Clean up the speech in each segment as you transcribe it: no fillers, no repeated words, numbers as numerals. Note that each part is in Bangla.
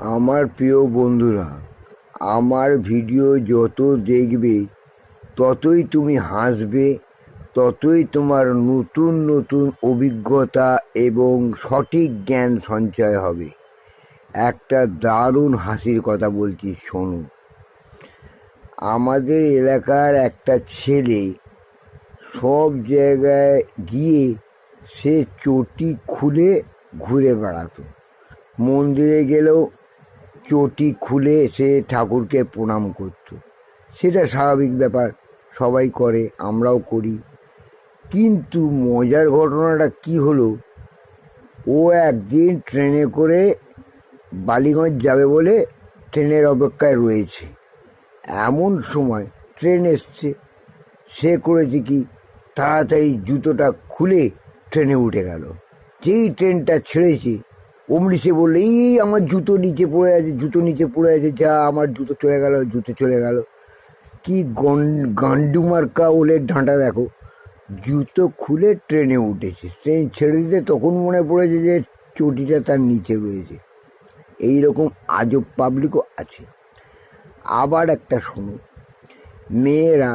আমার প্রিয় বন্ধুরা, আমার ভিডিও যত দেখবে ততই তুমি হাসবে, ততই তোমার নতুন নতুন অভিজ্ঞতা এবং সঠিক জ্ঞান সঞ্চয় হবে। একটা দারুণ হাসির কথা বলছি, শোনো। আমাদের এলাকার একটা ছেলে সব জায়গায় গিয়ে সে চটি খুলে ঘুরে বেড়াতো। মন্দিরে গেলেও চটি খুলে সে ঠাকুরকে প্রণাম করত। সেটা স্বাভাবিক ব্যাপার, সবাই করে, আমরাও করি। কিন্তু মজার ঘটনাটা কি হলো, ও একদিন ট্রেনে করে বালিগঞ্জ যাবে বলে ট্রেনের অপেক্ষায় রয়েছে। এমন সময় ট্রেন এসছে। সে করেছে কি, তাড়াতাড়ি জুতোটা খুলে ট্রেনে উঠে গেল। যেই ট্রেনটা ছেড়েছে অমনি সে বললে, এই আমার জুতো নিচে পড়ে আছে, জুতো নিচে পড়ে আছে, যা আমার জুতো চলে গেল, জুতো চলে গেল। কি গান্ডু মার্কা ওলের ডাঁটা দেখো, জুতো খুলে ট্রেনে উঠেছে। ট্রেন ছেড়ে দিতে তখন মনে পড়েছে যে চটিটা তার নিচে রয়েছে। এইরকম আজব পাবলিকও আছে। আবার একটা শোনো, মেয়েরা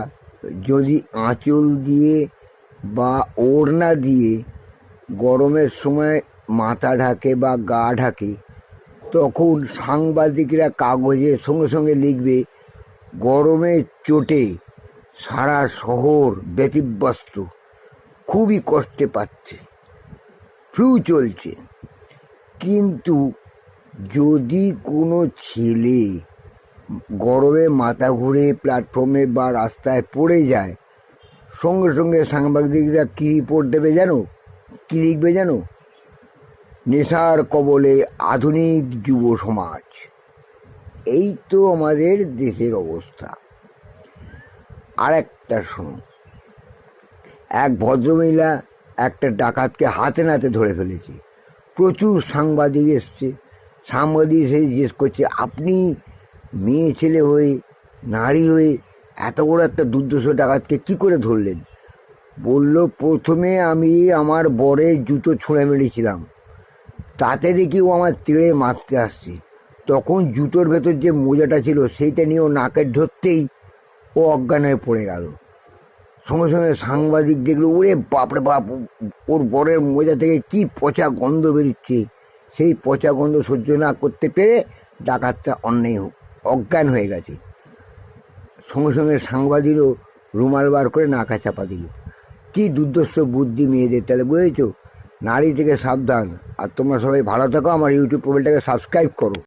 যদি আঁচল দিয়ে বা ওড়না দিয়ে গরমের সময় মাথা ঢাকে বা গা ঢাকে, তখন সাংবাদিকরা কাগজে সঙ্গে সঙ্গে লিখবে, গরমের চোটে সারা শহর ব্যতিব্যস্ত, খুবই কষ্টে পাচ্ছে, ফ্লু চলছে। কিন্তু যদি কোনো ছেলে গরমে মাথা ঘুরে প্ল্যাটফর্মে বা রাস্তায় পড়ে যায়, সঙ্গে সঙ্গে সাংবাদিকরা কী রিপোর্ট দেবে জানো, কী লিখবে জানো? নেশার কবলে আধুনিক যুব সমাজ। এই তো আমাদের দেশের অবস্থা। আর একটা শোনো, এক ভদ্রমহিলা একটা ডাকাতকে হাতে নাতে ধরে ফেলেছে। প্রচুর সাংবাদিক এসছে। সাংবাদিক এসে জিজ্ঞেস করছে, আপনি মেয়ে ছেলে হয়ে, নারী হয়ে এত বড় একটা দুর্ধর্ষ ডাকাতকে কি করে ধরলেন? বলল, প্রথমে আমি আমার বরের জুতো ছুঁড়ে মেরেছিলাম, তাতে দেখি ও আমার তেড়ে মারতে আসছে। তখন জুতোর ভেতর যে মোজাটা ছিল সেইটা নিয়ে ও নাকের ধরতেই ও অজ্ঞান হয়ে পড়ে গেল। সঙ্গে সঙ্গে সাংবাদিক দেখলো, ওরে বাপরে বাপ, ওর বরের মোজা থেকে কি পচা গন্ধ বেরোচ্ছে। সেই পচা গন্ধ সহ্য না করতে পেরে ডাকাতটা অজ্ঞান হয়ে গেছে। সঙ্গে সঙ্গে সাংবাদিকও রুমাল বার করে নাকা চাপা দিল। কি দুর্ধর্ষ বুদ্ধি মেয়েদের! তাহলে বুঝেছো, নারী থেকে সাবধান। আর তোমরা সবাই ভালো থাকো, আমার ইউটিউব প্রোফাইলটাকে সাবস্ক্রাইব করো।